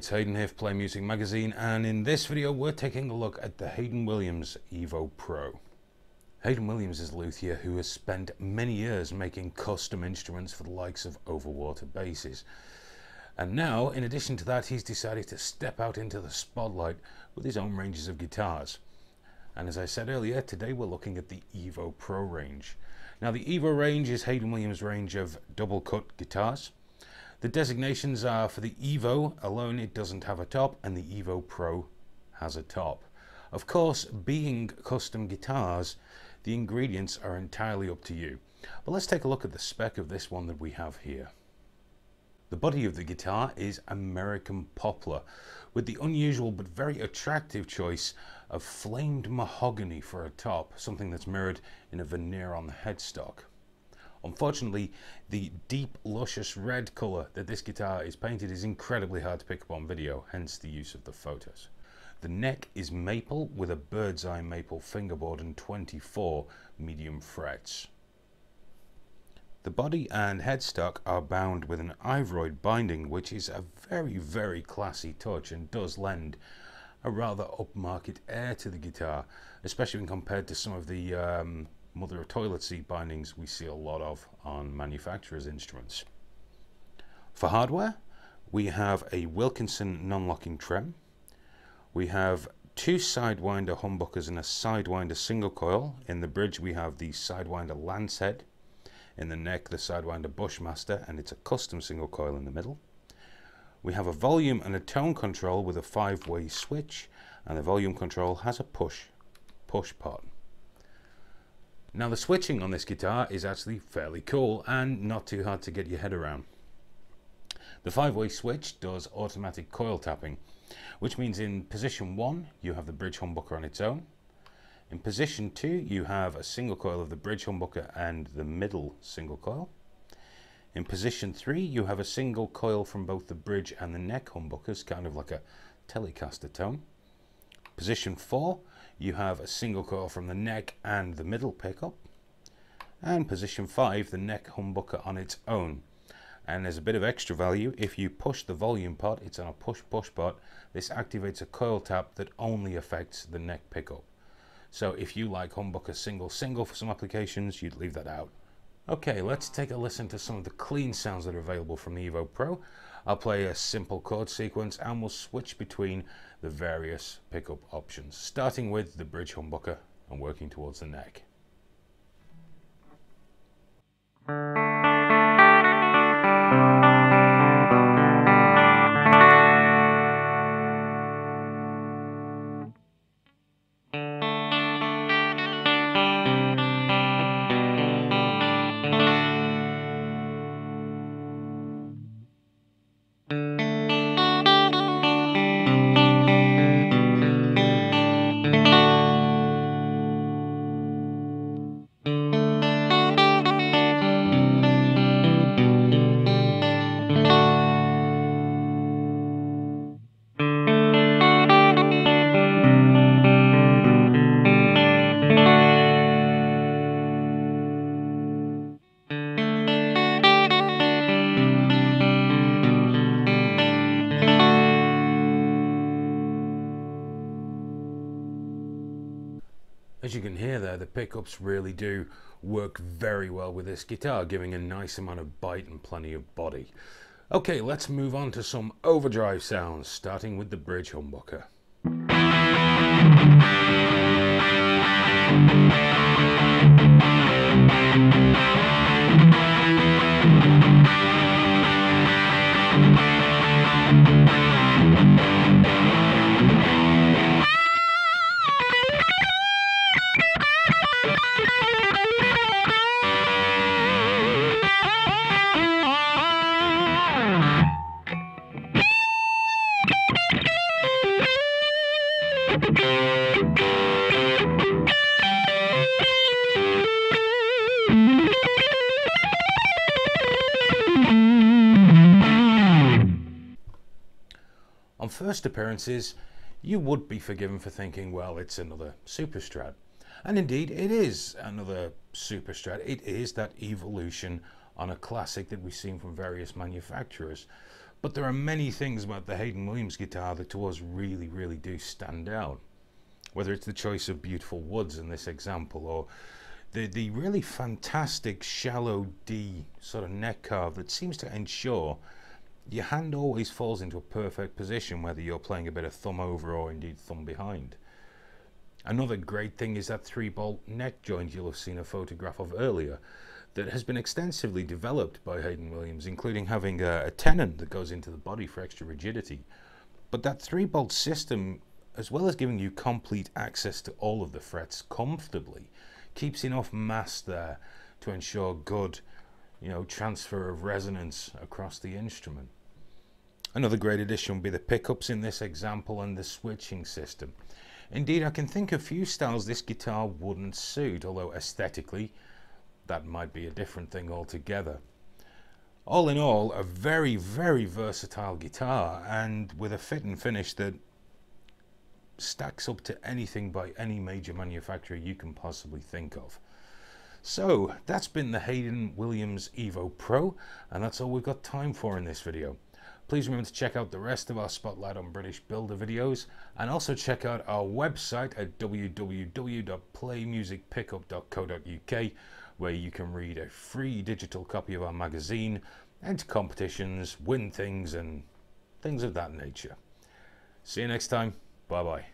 it's Haydn here for Play Music Magazine, and in this video we're taking a look at the Haydn Williams Evo Pro. Haydn Williams is a luthier who has spent many years making custom instruments for the likes of overwater basses. And now, in addition to that, he's decided to step out into the spotlight with his own ranges of guitars. And as I said earlier, today we're looking at the Evo Pro range. Now the Evo range is Haydn Williams' range of double cut guitars. The designations are for the Evo alone, it doesn't have a top, and the Evo Pro has a top. Of course, being custom guitars, the ingredients are entirely up to you. But let's take a look at the spec of this one that we have here. The body of the guitar is American poplar, with the unusual but very attractive choice of flamed mahogany for a top, something that's mirrored in a veneer on the headstock. Unfortunately, the deep, luscious red colour that this guitar is painted is incredibly hard to pick up on video, hence the use of the photos. The neck is maple with a bird's eye maple fingerboard and 24 medium frets. The body and headstock are bound with an ivoroid binding, which is a very classy touch and does lend a rather upmarket air to the guitar, especially when compared to some of the mother of toilet seat bindings we see a lot of on manufacturers' instruments. For hardware, we have a Wilkinson non-locking trem. We have two Sidewinder humbuckers and a Sidewinder single coil. In the bridge we have the Sidewinder Lancehead. In the neck the Sidewinder Bushmaster, and it's a custom single coil in the middle. We have a volume and a tone control with a 5-way switch, and the volume control has a push pot. Now the switching on this guitar is actually fairly cool and not too hard to get your head around. The 5-way switch does automatic coil tapping, which means in position 1 you have the bridge humbucker on its own. In position 2 you have a single coil of the bridge humbucker and the middle single coil. In position 3 you have a single coil from both the bridge and the neck humbuckers, kind of like a Telecaster tone. Position 4 you have a single coil from the neck and the middle pickup. And position 5 the neck humbucker on its own. And there's a bit of extra value, if you push the volume pot, it's on a push pot, this activates a coil tap that only affects the neck pickup. So if you like humbucker single for some applications, you'd leave that out. Okay, let's take a listen to some of the clean sounds that are available from the Evo Pro. I'll play a simple chord sequence and we'll switch between the various pickup options, starting with the bridge humbucker and working towards the neck. As you can hear there, the pickups really do work very well with this guitar, giving a nice amount of bite and plenty of body. Okay, let's move on to some overdrive sounds, starting with the bridge humbucker. On first appearances, you would be forgiven for thinking, well, it's another Super Strat. And indeed, it is another Super Strat. It is that evolution on a classic that we've seen from various manufacturers. But there are many things about the Haydn Williams guitar that to us really do stand out. Whether it's the choice of beautiful woods in this example, or the really fantastic shallow D sort of neck carve that seems to ensure your hand always falls into a perfect position, whether you're playing a bit of thumb over or indeed thumb behind. Another great thing is that 3-bolt neck joint you'll have seen a photograph of earlier that has been extensively developed by Haydn Williams, including having a tenon that goes into the body for extra rigidity. But that 3-bolt system, as well as giving you complete access to all of the frets comfortably, keeps enough mass there to ensure good, transfer of resonance across the instrument. Another great addition would be the pickups in this example and the switching system. Indeed, I can think of few styles this guitar wouldn't suit, although aesthetically that might be a different thing altogether. All in all, a very versatile guitar, and with a fit and finish that stacks up to anything by any major manufacturer you can possibly think of. So that's been the Haydn Williams Evo Pro, and that's all we've got time for in this video. Please remember to check out the rest of our Spotlight on British Builder videos, and also check out our website at www.playmusicpickup.co.uk, where you can read a free digital copy of our magazine, enter competitions, win things, and things of that nature. See you next time. Bye bye.